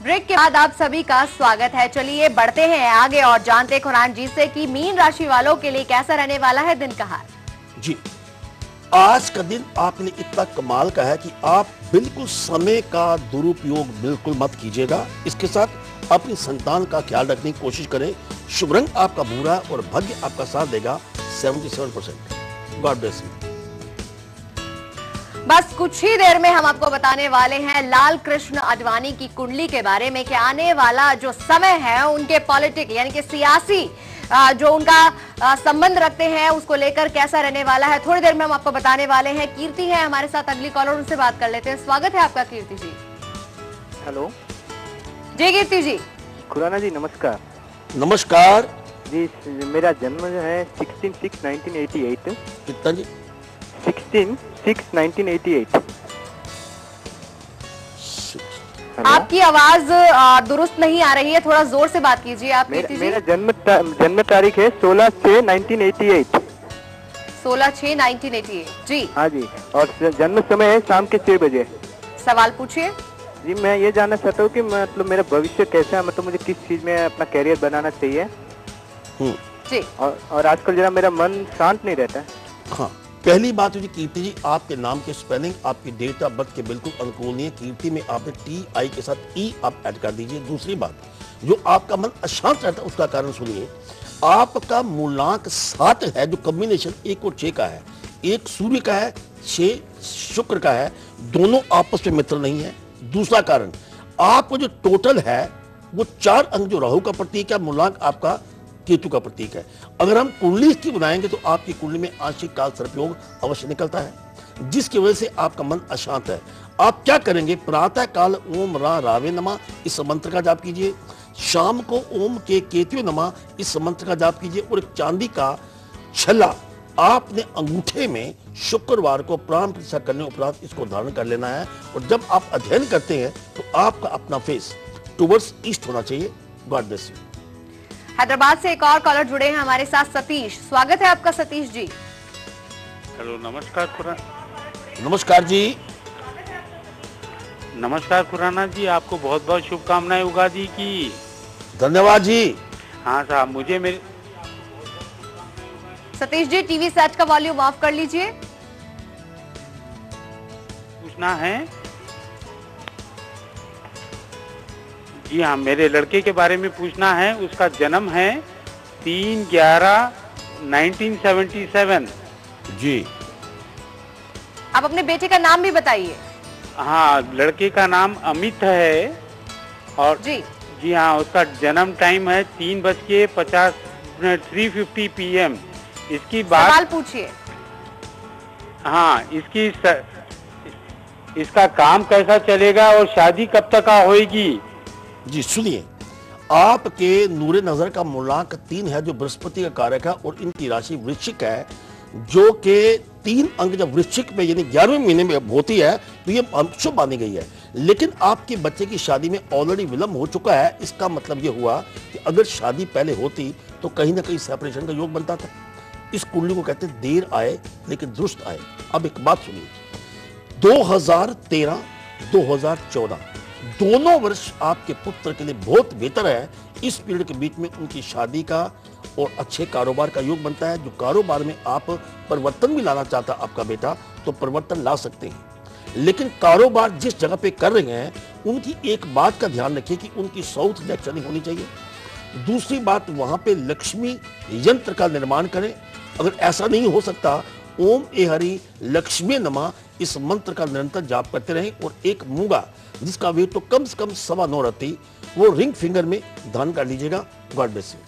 Break के बाद आप सभी का स्वागत है। चलिए बढ़ते हैं आगे और जानते हैं खुरान जी से कि मीन राशि वालों के लिए कैसा रहने वाला है दिन का हाल। जी, आज का दिन आपने इतना कमाल का है कि आप बिल्कुल समय का दुरुपयोग बिल्कुल मत कीजिएगा। इसके साथ अपनी संतान का ख्याल रखने की कोशिश करें। शुभ रंग आपका भूरा और भाग्य आपका साथ देगा 77%। God bless you. बस कुछ ही देर में हम आपको बताने वाले हैं लाल कृष्ण आडवाणी की कुंडली के बारे में कि आने वाला जो समय है उनके पॉलिटिक यानी कि सियासी जो उनका संबंध रखते हैं उसको लेकर कैसा रहने वाला है। थोड़ी देर में हम आपको बताने वाले हैं। कीर्ति है हमारे साथ अगली कॉलर, उनसे बात कर लेते हैं। स्वागत है आपका कीर्ति जी। हेलो जी कीर्ति जी। खुराना जी नमस्कार। नमस्कार जी, मेरा जन्म जो है 16/6/1988। कितना जी? 16/6/1988। आपकी आवाज दुरुस्त नहीं आ रही है, थोड़ा जोर से बात कीजिए आप कीर्ति जी। मेरा जन्म तारीख है 16/6/1988। 16/6/1988 जी। हाँ जी, और जन्म समय है शाम के 6 बजे। सवाल पूछिए जी। मैं ये जानना चाहता हूँ कि मतलब मेरा भविष्य कैसा है, मतलब मुझे किस चीज में अपना कैरियर बनाना चाहिए जी। और आजकल जरा मेरा मन शांत नहीं रहता है। हाँ, पहली बात जी कीर्ति जी, आपके नाम के स्पेलिंग आपकी डेट ऑफ बर्थ के बिल्कुल अनुकूल नहीं है। कीर्ति में आपने TI के साथ E आप ऐड कर दीजिए। दूसरी बात, जो आपका मन अशांत रहता है उसका कारण सुनिए। आपका मूलांक 7 है, जो कॉम्बिनेशन 1 और 6 का है। 1 सूर्य का है, 6 शुक्र का है, दोनों आपस में मित्र नहीं है। दूसरा कारण, आपको जो टोटल है वो 4 अंक जो राहु का प्रतीक है, मूलांक आपका केतु का प्रतीक है। अगर हम कुंडली इसकी बनाएंगे तो आपकी कुंडली में आंशिक काल सर्पयोग अवश्य निकलता है, जिसकी वजह से आपका मन अशांत है। आप क्या करेंगे? प्रातः काल ओम रा रावे नमः इस मंत्र का जाप कीजिए। शाम को ओम के केतु नमः इस मंत्र का जाप कीजिए। और एक चांदी का छल्ला आपने अंगूठे में शुक्रवार को प्राण प्रतिष्ठा करने उपरांत इसको धारण कर लेना है। और जब आप अध्ययन करते हैं तो आपका अपना फेस टुवर्ड्स ईस्ट होना चाहिए। God bless you. हैदराबाद से एक और कॉलर जुड़े हैं हमारे साथ, सतीश। स्वागत है आपका सतीश जी। हेलो, नमस्कार खुराना। नमस्कार जी। नमस्कार खुराना जी, आपको बहुत बहुत शुभकामनाएं उगादी की। धन्यवाद जी। हाँ साहब, मुझे मेरे सतीश जी टीवी सेट का वॉल्यूम ऑफ कर लीजिए। पूछना है। जी हाँ, मेरे लड़के के बारे में पूछना है। उसका जन्म है 3/11/1977 जी। आप अपने बेटे का नाम भी बताइए। हाँ, लड़के का नाम अमित है और जी हाँ, उसका जन्म टाइम है 3:50 PM। इसकी बात सवाल पूछिए। हाँ, इसका काम कैसा चलेगा और शादी कब तक होएगी? जी सुनिए, आपके नूरे नजर का मूलांक 3 है, जो बृहस्पति का कारक है। और इनकी राशि वृश्चिक है, जो कि 3 अंक जब वृश्चिक में यानी 11वें महीने में होती है तो ये शुभ मानी गई है। लेकिन आपके बच्चे की शादी में ऑलरेडी विलंब हो चुका है। इसका मतलब ये हुआ कि अगर शादी पहले होती तो कहीं ना कहीं सेपरेशन का योग बनता था। इस कुंडली को कहते हैं देर आए लेकिन दुरुस्त आए। अब एक बात सुनिए, 2013-2014 दोनों वर्ष आपके पुत्र के लिए बहुत बेहतर है। इस पीरियड के बीच में उनकी शादी का और अच्छे कारोबार का योग बनता है। जो कारोबार में आप परिवर्तन भी लाना चाहता आपका बेटा तो परिवर्तन ला सकते हैं। लेकिन कारोबार जिस जगह पे कर रहे हैं उनकी एक बात का ध्यान रखिए कि उनकी साउथ डायरेक्शन होनी चाहिए। दूसरी बात, वहां पे लक्ष्मी यंत्र का निर्माण करें। अगर ऐसा नहीं हो सकता, ओम ए हरि लक्ष्मी नमः इस मंत्र का निरंतर जाप करते रहें। और एक मूंगा जिसका वेट तो कम से कम 9.25 रहती, वो रिंग फिंगर में धारण कर लीजिएगा। God bless you.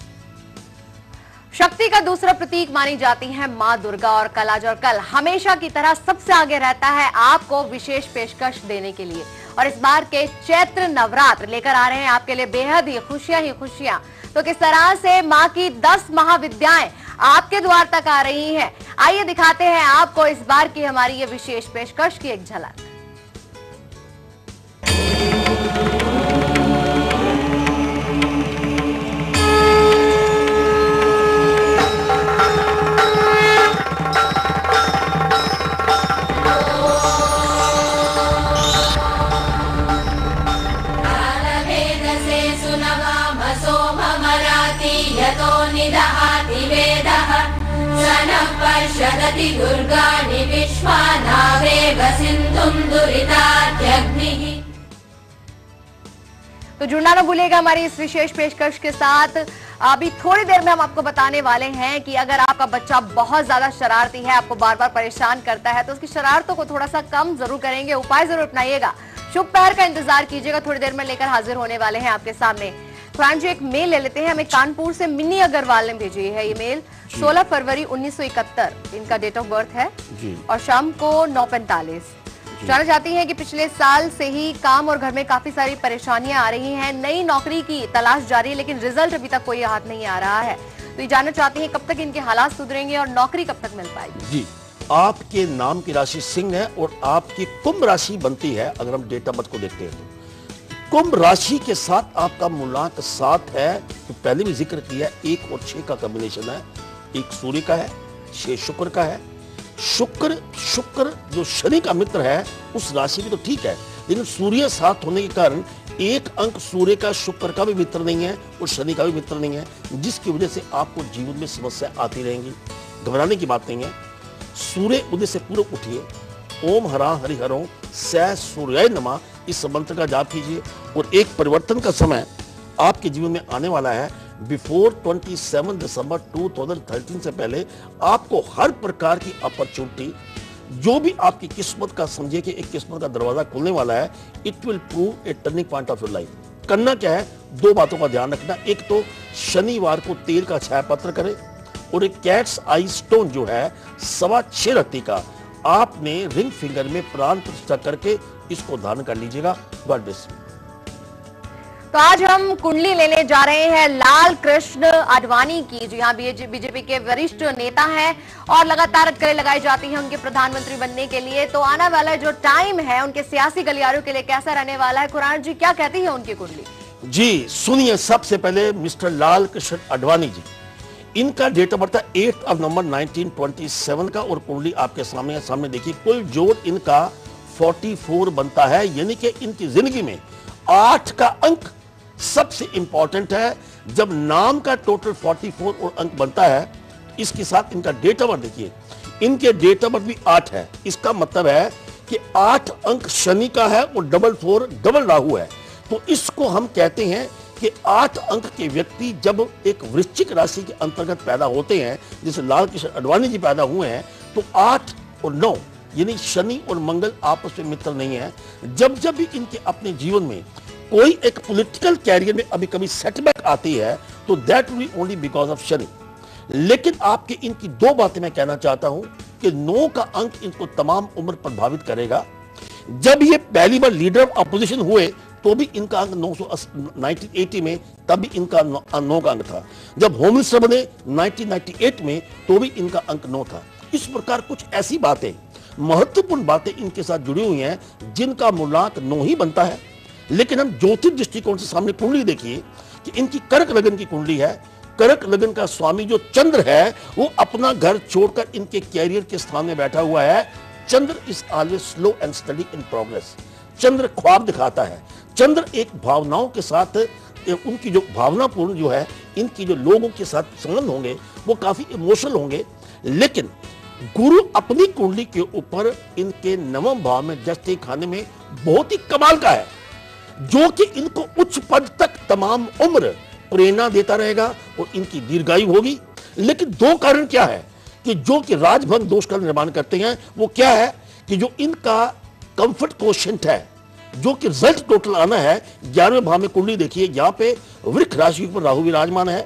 शक्ति का दूसरा प्रतीक मानी जाती है मां दुर्गा और कल आज और कल हमेशा की तरह सबसे आगे रहता है आपको विशेष पेशकश देने के लिए। और इस बार के चैत्र नवरात्र लेकर आ रहे हैं आपके लिए बेहद ही खुशियां। तो किस तरह से मां की 10 महाविद्याएं आपके द्वार तक आ रही हैं, आइए दिखाते हैं आपको इस बार की हमारी ये विशेष पेशकश की एक झलक। कालभैरव वक्षसे सुनवामसो ममराति यतो निदहाति वेदः स नः पर्षदति दुर्गाणि विश्वानावेव सिन्धुं दुरितात्यग्निः। तो जुड़ना ना भूलिएगा हमारी इस विशेष पेशकश के साथ। अभी थोड़ी देर में हम आपको बताने वाले हैं कि अगर आपका बच्चा बहुत ज्यादा शरारती है, आपको बार बार परेशान करता है, तो उसकी शरारतों को थोड़ा सा कम जरूर करेंगे, उपाय जरूर अपनाइएगा। शुभ पहर का इंतजार कीजिएगा, थोड़ी देर में लेकर हाजिर होने वाले हैं आपके सामने। कुरान जी, एक मेल ले लेते हैं। हमें कानपुर से मिनी अग्रवाल ने भेजी है ये मेल। 16 फरवरी 1971 इनका डेट ऑफ बर्थ है और शाम को 9:45। जानना चाहती हैं कि पिछले साल से ही काम और घर में काफी सारी परेशानियां आ रही हैं, नई नौकरी की तलाश जारी है लेकिन रिजल्ट अभी तक कोई हाथ नहीं आ रहा है। तो ये जानना चाहती हैं कब तक इनके हालात सुधरेंगे और नौकरी कब तक मिल पाएगी। जी, आपके नाम की राशि सिंह है और आपकी कुंभ राशि बनती है। अगर हम डेट ऑफ बर्थ को देखते हैं तो कुंभ राशि के साथ आपका मूलांक 7 है। तो पहले भी जिक्र किया, 1 और 6 का कॉम्बिनेशन है। 1 सूर्य का है, 6 शुक्र का है। शुक्र जो शनि का मित्र है उस राशि में तो ठीक है, लेकिन सूर्य 7 होने के कारण 1 अंक सूर्य का शुक्र का भी मित्र नहीं है और शनि का भी मित्र नहीं है, जिसकी वजह से आपको जीवन में समस्या आती रहेंगी। घबराने की बात नहीं है। सूर्य उदय से पूर्व उठिए, ओम हरा हरिहरों सह सूर्याय नमः इस मंत्र का जाप कीजिए और एक परिवर्तन का समय आपके जीवन में आने वाला है। बिफोर 27 दिसंबर 2013 से पहले आपको हर प्रकार की अपॉर्चुनिटी, जो भी आपकी किस्मत का समझिए कि एक किस्मत का दरवाजा खुलने वाला है, it will prove A turning point of your life. करना क्या है, 2 बातों का ध्यान रखना। एक तो शनिवार को तेल का छाया पत्र करें और एक कैट्स आई स्टोन जो है 6.25 रत्ती का आपने रिंग फिंगर में प्राण प्रतिष्ठा करके इसको धारण कर लीजिएगा। God bless you. तो आज हम कुंडली लेने जा रहे हैं लाल कृष्ण आडवाणी की। जी हाँ, बीजेपी के वरिष्ठ नेता हैं और लगातार अटकलें लगाई जाती हैं उनके प्रधानमंत्री बनने के लिए। तो आने वाला जो टाइम है उनके सियासी गलियारों के लिए कैसा रहने वाला है, कुरान जी क्या कहती है उनकी कुंडली? जी सुनिए, सबसे पहले मिस्टर लाल कृष्ण आडवाणी जी, इनका डेट ऑफ बर्थ है 8 नवंबर 1927 का और कुंडली आपके सामने देखिए। कुल जोड़ इनका 44 बनता है, यानी कि इनकी जिंदगी में 8 का अंक सबसे इंपॉर्टेंट है। जब नाम का टोटल 44 और अंक बनता है, इसके साथ इनका डेट ऑफ बर्थ देखिए, इनके डेट ऑफ बर्थ भी 8 है। इसका मतलब है कि 8 अंक शनि का है और 4 डबल राहु है। तो इसको हम कहते हैं कि 8 अंक के व्यक्ति जब एक वृश्चिक राशि के अंतर्गत पैदा होते हैं, जैसे लाल कृष्ण आडवाणी जी पैदा हुए हैं, तो 8 और 9 यानी शनि और मंगल आपस में मित्र नहीं है। जब जब भी इनके अपने जीवन में कोई एक पॉलिटिकल कैरियर में अभी कभी सेटबैक आती है तो that will be only because of Shani. लेकिन आपके इनकी 2 बातें मैं कहना चाहता हूं कि 9 का अंक इनको तमाम उम्र प्रभावित करेगा। जब ये पहली बार लीडर ऑफ अपोजिशन हुए तो भी इनका अंक 1980 में, तब भी इनका 9 का अंक था। जब होम मिनिस्टर बने 1998 में तो भी इनका अंक 9 था। इस प्रकार कुछ ऐसी बातें, महत्वपूर्ण बातें इनके साथ जुड़ी हुई हैं जिनका मूलांक 9 ही बनता है। लेकिन हम ज्योतिष दृष्टिकोण से सामने कुंडली देखिए कि इनकी कर्क लगन की कुंडली है। कर्क लगन का स्वामी जो चंद्र है वो अपना घर छोड़कर इनके कैरियर के स्थान में बैठा हुआ है। Chandra is always slow and steady in progress. Chandra ख्वाब दिखाता है। चंद्र एक भावनाओं के साथ, उनकी जो भावनापूर्ण जो है, इनकी जो लोगों के साथ संबंध होंगे वो काफी इमोशनल होंगे। लेकिन गुरु अपनी कुंडली के ऊपर इनके 9वें भाव में दृष्टि खाने में बहुत ही कमाल का है, जो कि इनको उच्च पद तक तमाम उम्र प्रेरणा देता रहेगा और इनकी दीर्घायु होगी। लेकिन 2 कारण क्या है कि जो कि राजभंग दोष का निर्माण करते हैं, वो क्या है कि जो इनका कंफर्ट कोशेंट है, जो कि रिजल्ट टोटल आना है 11वें भाव में कुंडली देखिए, यहां पे वृक्ष राशि पर राहु विराजमान है,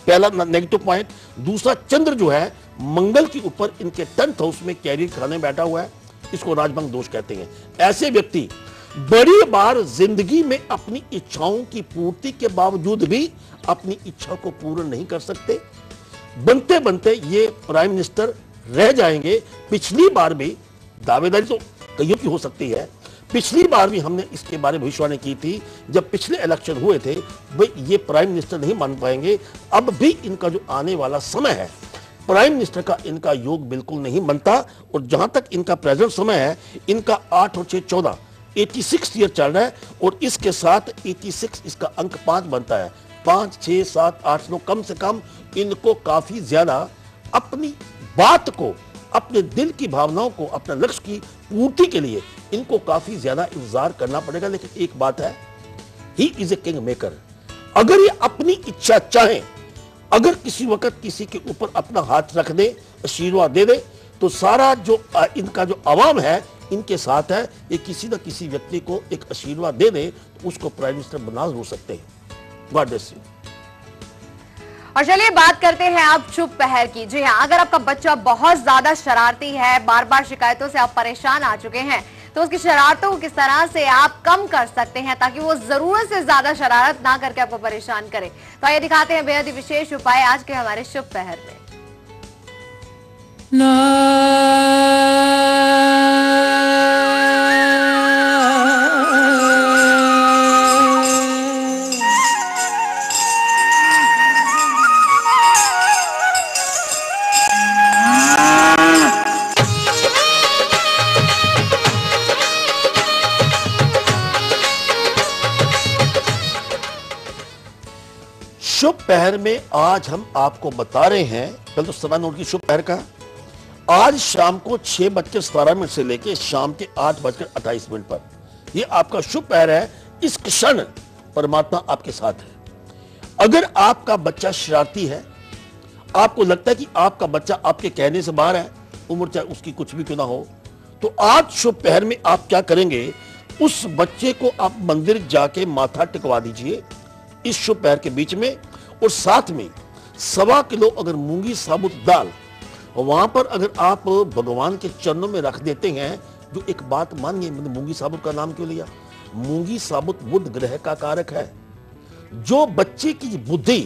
पहला नेगेटिव पॉइंट। दूसरा, चंद्र जो है मंगल के ऊपर इनके 10th हाउस में कैरियर खाने बैठा हुआ है, इसको राजभंग दोष कहते हैं। ऐसे व्यक्ति बड़ी बार जिंदगी में अपनी इच्छाओं की पूर्ति के बावजूद भी अपनी इच्छा को पूर्ण नहीं कर सकते। बनते बनते ये प्राइम मिनिस्टर रह जाएंगे। पिछली बार भी दावेदारी तो कईयों की हो सकती है, पिछली बार भी हमने इसके बारे में भविष्यवाणी की थी जब पिछले इलेक्शन हुए थे, भाई ये प्राइम मिनिस्टर नहीं बन पाएंगे। अब भी इनका जो आने वाला समय है, प्राइम मिनिस्टर का इनका योग बिल्कुल नहीं बनता। और जहां तक इनका प्रेजेंट समय है, इनका 8 और 6 14, 86 ईयर चल रहा है और इसके साथ 86 इसका अंक 5 बनता है। 5, 6, 7, 8, 9 कम से कम इनको काफी ज्यादा अपनी बात को, अपने दिल की भावनाओं को, अपने लक्ष्य की पूर्ति के लिए इनको काफी ज्यादा इंतजार करना पड़ेगा। लेकिन एक बात है, he is a king maker. अगर ये अपनी इच्छा चाहे, अगर किसी वक्त किसी के ऊपर अपना हाथ रख दे, आशीर्वाद दे दे, तो सारा जो इनका जो आवाम है इनके साथ है। ये किसी न किसी व्यक्ति को एक आशीर्वाद दे दे तो उसको प्राइम मिनिस्टर बना जरूर सकते हैं। God bless you. और चलिए बात करते हैं आप शुभ पहर की। जी हाँ, अगर आपका बच्चा बहुत ज्यादा शरारती है, बार बार शिकायतों से आप परेशान आ चुके हैं, तो उसकी शरारतों को किस तरह से आप कम कर सकते हैं ताकि वो जरूरत से ज्यादा शरारत ना करके आपको परेशान करे। तो आइए दिखाते हैं बेहद ही विशेष उपाय आज के हमारे शुभ पहर में। शुभ पहर में आज हम आपको बता रहे हैं, पहले तो समय नोट की शुभ पहर का। आज शाम को 6:17 से लेकर शाम के 8:28 पर यह आपका शुभ पहर है। इस क्षण परमात्मा आपके साथ है। अगर आपका बच्चा शरारती है, आपको लगता है कि आपका बच्चा आपके कहने से बाहर है, उम्र चाहे उसकी कुछ भी क्यों ना हो, तो आज शुभ पहर में आप क्या करेंगे, उस बच्चे को आप मंदिर जाके माथा टिकवा दीजिए इस शुभ पहर के बीच में। और साथ में 1.25 किलो अगर मूंगी साबुत दाल वहां पर अगर आप भगवान के चरणों में रख देते हैं। जो एक बात मानिए, मैंने मूंगी साबुत का नाम क्यों लिया? मूंगी साबुत बुध ग्रह का कारक है। जो बच्चे की बुद्धि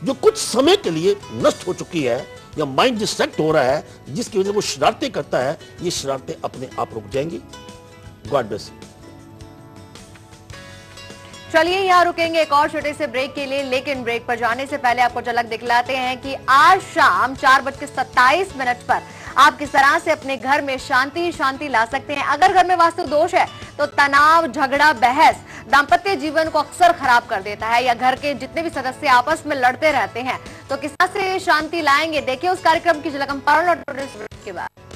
जो कुछ समय के लिए नष्ट हो चुकी है या माइंड डिस्ट्रैक्ट हो रहा है, जिसकी वजह से वो शरारतें करता है, ये शरारतें अपने आप रुक जाएंगी। God bless you. चलिए यहाँ रुकेंगे एक और छोटे से ब्रेक के लिए, लेकिन ब्रेक पर जाने से पहले आपको झलक दिखलाते हैं कि आज शाम 4:27 पर आप किस तरह से अपने घर में शांति ला सकते हैं। अगर घर में वास्तु दोष है तो तनाव, झगड़ा, बहस दाम्पत्य जीवन को अक्सर खराब कर देता है, या घर के जितने भी सदस्य आपस में लड़ते रहते हैं, तो किस तरह से शांति लाएंगे, देखिए उस कार्यक्रम की झलक हम 5 मिनट के बाद।